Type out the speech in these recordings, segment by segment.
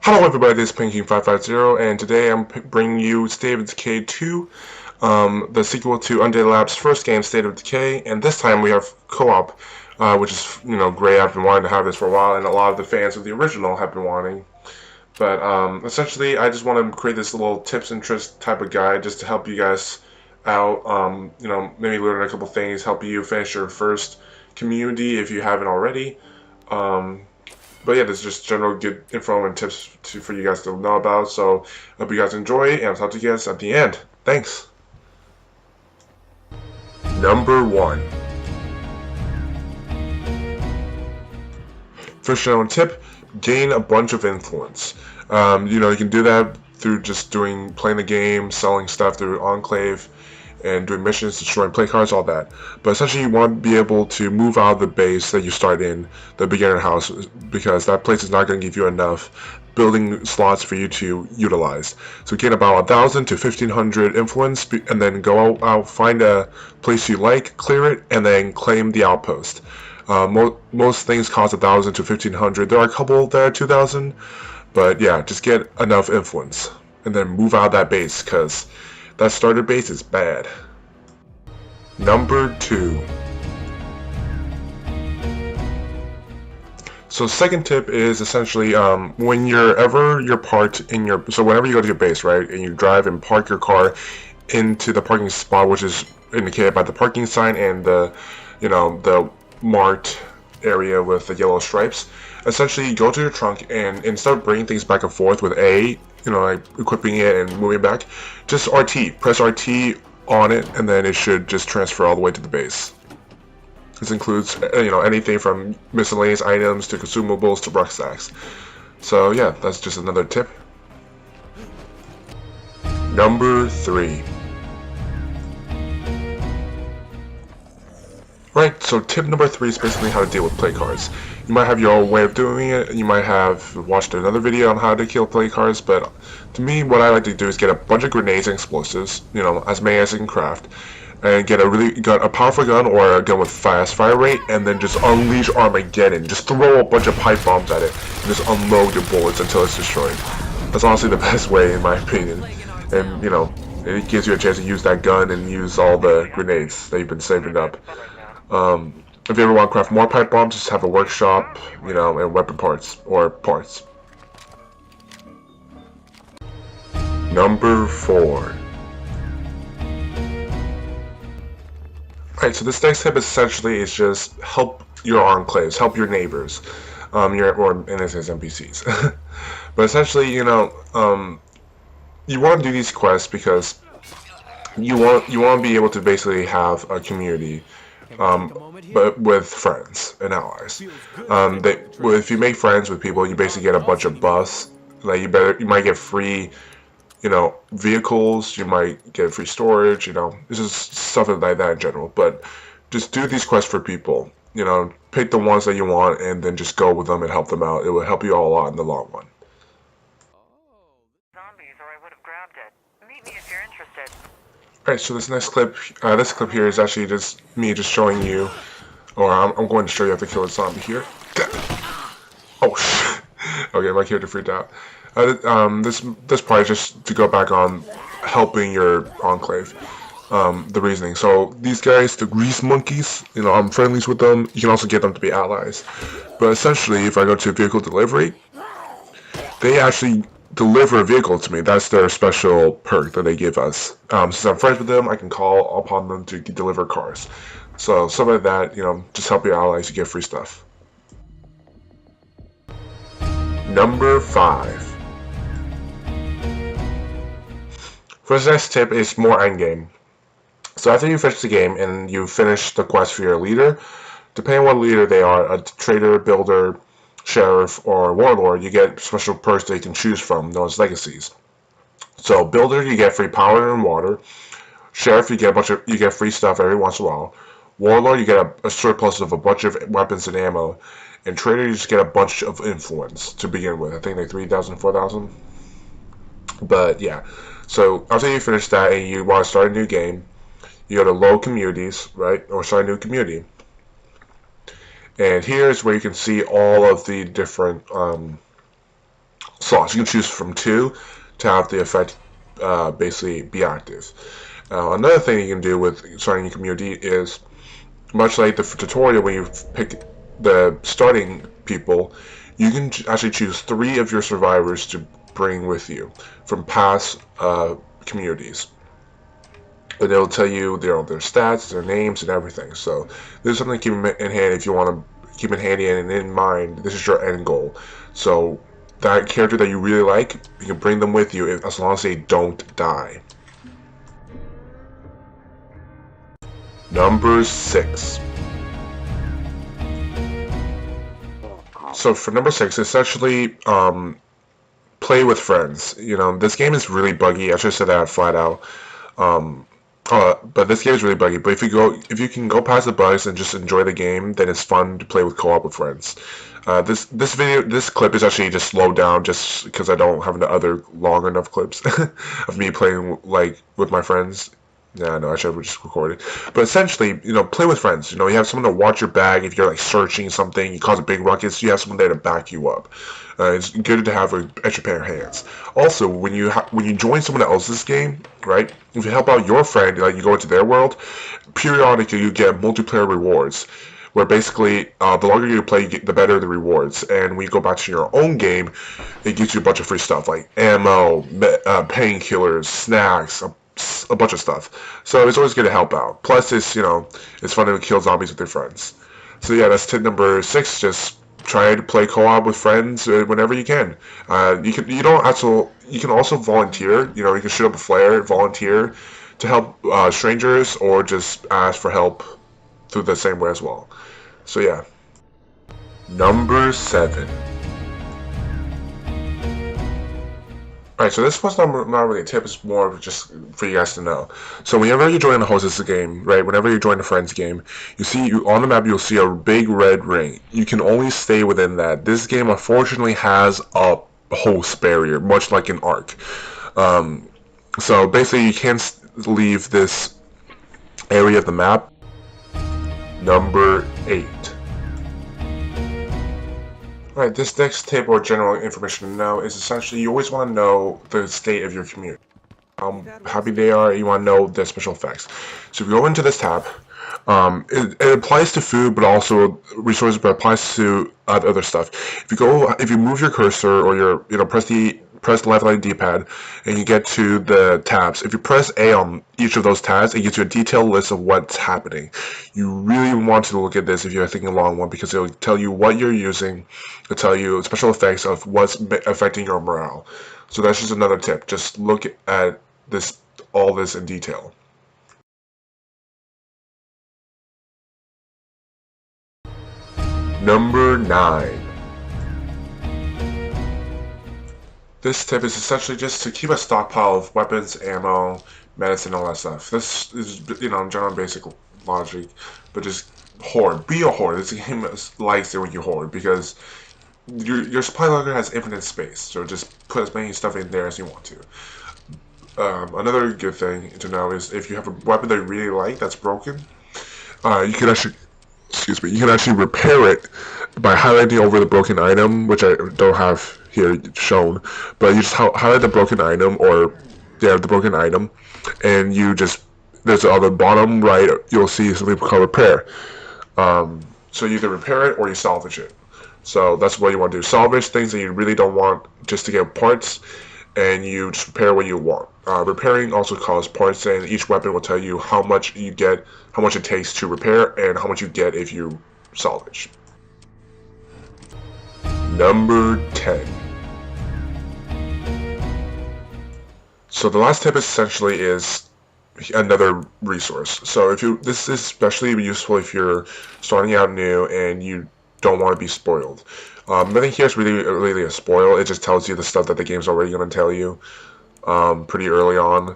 Hello everybody, this is Pinking550, and today I'm bringing you State of Decay 2, the sequel to Undead Labs' first game, State of Decay, and this time we have co-op, which is, great. I've been wanting to have this for a while, and a lot of the fans of the original have been wanting. But essentially, I just want to create this little tips and tricks type of guide just to help you guys out, maybe learn a couple things, help you finish your first community if you haven't already. Um, but yeah, this is just general good info and tips for you guys to know about. So I hope you guys enjoy, and I'll talk to you guys at the end. Thanks. Number 1. First general tip, gain a bunch of influence. You can do that through just playing the game, selling stuff through Enclave, and doing missions, destroying play cards, all that. But essentially, you want to be able to move out of the base that you start in, the beginner house, because that place is not going to give you enough building slots for you to utilize. So get about 1,000 to 1,500 influence, and then go out, find a place you like, clear it, and then claim the outpost. Most things cost 1,000 to 1,500. There are a couple that are 2,000, but yeah, just get enough influence, and then move out of that base, because that starter base is bad. Number 2. So second tip is essentially whenever you go to your base, right, and you drive and park your car into the parking spot, which is indicated by the parking sign and the marked area with the yellow stripes. Essentially, go to your trunk, and instead of bringing things back and forth with A, like equipping it and moving back, just RT. Press RT on it, and then it should just transfer all the way to the base. This includes, anything from miscellaneous items to consumables to rucksacks. So yeah, that's just another tip. Number 3. Right, so tip number 3 is basically how to deal with play cards. You might have your own way of doing it, you might have watched another video on how to kill play cards, but to me, what I like to do is get a bunch of grenades and explosives, as many as you can craft, and get a powerful gun or a gun with fast fire rate, and then just unleash Armageddon. Just throw a bunch of pipe bombs at it, and just unload your bullets until it's destroyed. That's honestly the best way, in my opinion. And, it gives you a chance to use that gun and use all the grenades that you've been saving up. If you ever want to craft more pipe bombs, just have a workshop, and weapon parts, or parts. Number 4. Alright, so this next tip essentially is just help your enclaves, help your neighbors, or in this case, NPCs. But essentially, you want to do these quests because you want to be able to basically have a community, but with friends and allies. If you make friends with people, you basically get a bunch of buffs. Like you might get free, vehicles, you might get free storage, this is stuff like that in general. But just do these quests for people, pick the ones that you want and then just go with them and help them out. It will help you all a lot in the long run. Zombies, or I would have grabbed it. Meet me if you're interested. Alright, so this clip here is actually just me just showing you, or I'm going to show you how to kill a zombie here. Oh shit. Okay, my character freaked out. This part is just to go back on helping your enclave. The reasoning. So these guys, the grease monkeys, I'm friendlies with them. You can also get them to be allies. But essentially, if I go to vehicle delivery, they actually deliver a vehicle to me. That's their special perk that they give us. Since I'm friends with them, I can call upon them to deliver cars. So something like that, just help your allies to get free stuff. Number 5. First next tip is more endgame. So after you finish the game and you finish the quest for your leader, depending on what leader they are, a trader, builder, sheriff, or warlord, you get special perks that you can choose from, known as legacies. So builder, you get free power and water. Sheriff, you get free stuff every once in a while. Warlord, you get a surplus of a bunch of weapons and ammo. And trader, you just get a bunch of influence to begin with. I think like 3,000, 4,000. But yeah, so after you finish that and you want to start a new game, you go to load communities, right, or start a new community. And here's where you can see all of the different slots. You can choose from 2 to have the effect basically be active. Another thing you can do with starting your community is, much like the tutorial when you pick the starting people, you can actually choose 3 of your survivors to bring with you from past communities. And it'll tell you their stats, their names, and everything. So this is something to keep in hand if you want to keep it handy and in mind. This is your end goal. So that character that you really like, you can bring them with you as long as they don't die. Number 6. So for number 6, essentially play with friends. This game is really buggy. I should have said that flat out. But this game is really buggy. But if you can go past the bugs and just enjoy the game, then it's fun to play with co-op with friends. This clip is actually just slowed down just because I don't have the other long enough clips of me playing like with my friends. Yeah, no, I should have just recorded. But essentially, play with friends. You have someone to watch your bag if you're like searching something, you cause a big ruckus. You have someone there to back you up. It's good to have an extra pair of hands. Also, when you join someone else's game, right? If you help out your friend, like you go into their world, periodically you get multiplayer rewards. Where basically, the longer you play, the better the rewards. And when you go back to your own game, it gives you a bunch of free stuff like ammo, painkillers, snacks, a bunch of stuff. So it's always good to help out. Plus, it's fun to kill zombies with your friends. So yeah, that's tip number 6. Just try to play co-op with friends whenever you can. You can also volunteer. You can shoot up a flare, volunteer to help strangers, or just ask for help through the same way as well. So yeah. Number 7. Alright, so this was not really a tip, it's more of just for you guys to know. So whenever you join the hostess game, right, whenever you join a friend's game, on the map you'll see a big red ring. You can only stay within that. This game unfortunately has a host barrier, much like an Ark. So basically you can't leave this area of the map. Number 8. Alright, this next tip or general information to know is essentially you always want to know the state of your community. How happy they are, you want to know their special effects. So if you go into this tab, it applies to food, but also resources, but applies to other stuff. If you move your cursor or press the left line D-pad and you get to the tabs. If you press A on each of those tabs, it gives you a detailed list of what's happening. You really want to look at this if you're thinking along one, because it'll tell you what you're using. It'll tell you special effects of what's affecting your morale. So that's just another tip. Just look at all this in detail. Number 9. This tip is essentially just to keep a stockpile of weapons, ammo, medicine, all that stuff. This is, general basic logic, but just hoard. Be a hoard. This game likes it when you hoard, because your supply locker has infinite space, so just put as many stuff in there as you want to. Another good thing to know is if you have a weapon that you really like that's broken, you can actually repair it by highlighting over the broken item, which I don't have here shown, but you just highlight the broken item, the broken item, and there's on the bottom right, you'll see something called repair. So you either repair it or you salvage it. So that's what you want to do. Salvage things that you really don't want just to get parts, and you just repair what you want. Repairing also costs parts, and each weapon will tell you how much you get, how much it takes to repair, and how much you get if you salvage. Number 10. So the last tip essentially is another resource. So this is especially useful if you're starting out new and you don't want to be spoiled. Nothing here is really a spoil. It just tells you the stuff that the game's already going to tell you pretty early on,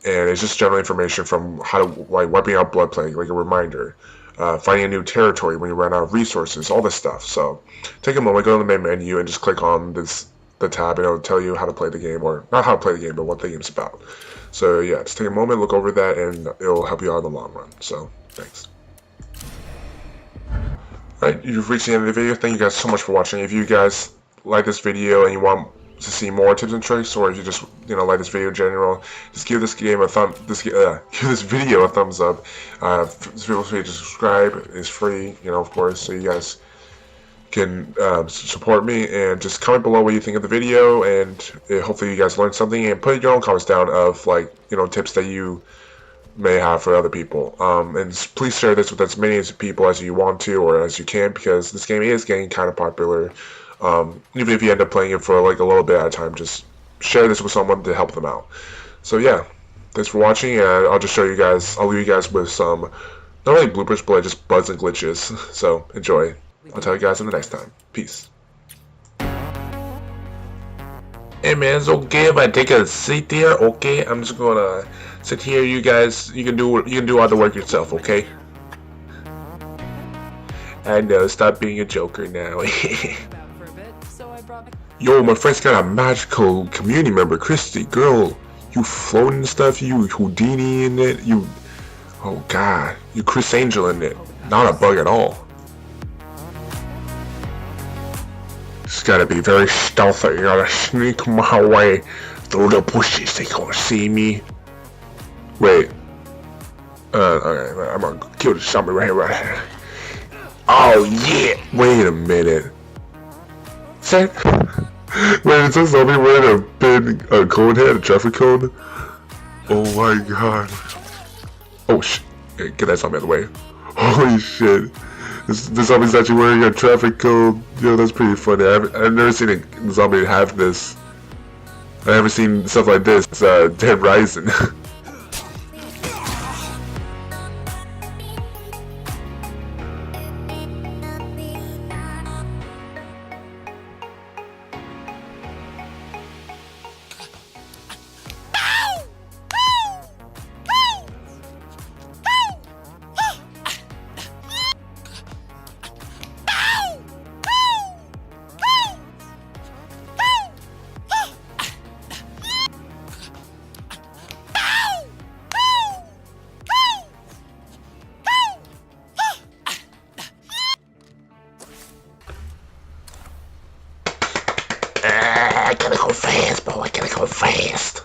and it's just general information from wiping out blood plague, like a reminder. Finding a new territory when you run out of resources, all this stuff. So take a moment, go to the main menu, and just click on the tab, and it'll tell you how to play the game, or not how to play the game, but what the game's about. So yeah, just take a moment, look over that, and it'll help you out in the long run. So thanks. Alright, you've reached the end of the video. Thank you guys so much for watching. If you guys like this video and you want to see more tips and tricks, or if you just like this video in general, just give this game a give this video a thumbs up. Feel free to subscribe. It's free, of course, so you guys can support me, and just comment below what you think of the video, and hopefully you guys learned something, and put your own comments down of tips that you may have for other people, and please share this with as many people as you want to or as you can, because this game is getting kind of popular. Even if you end up playing it for like a little bit at a time, just share this with someone to help them out. So yeah, thanks for watching, and I'll leave you guys with some not really bloopers, but just bugs and glitches. So enjoy. I'll tell you guys in the next time. Peace. Hey man, it's okay if I take a seat there, okay? I'm just gonna sit here. You guys, you can do all the work yourself, okay? I know, stop being a joker now. Yo, my friend's got a magical community member, Christy. Girl, you floating and stuff, you Houdini in it, oh god, you Chris Angel in it. Not a bug at all. Just gotta be very stealthy. You gotta sneak my way through the bushes. They can't see me. Wait. Okay, I'm gonna kill the zombie right here. Oh yeah! Wait a minute. Wait, is this zombie wearing a big cone head, a traffic cone? Oh my god. Oh shit. Get that zombie out of the way. Holy shit. This zombie's actually wearing a traffic cone. Yo, that's pretty funny. I've never seen a zombie have this. I've never seen stuff like this. It's Dead Rising. I gotta go fast, bro. I gotta go fast.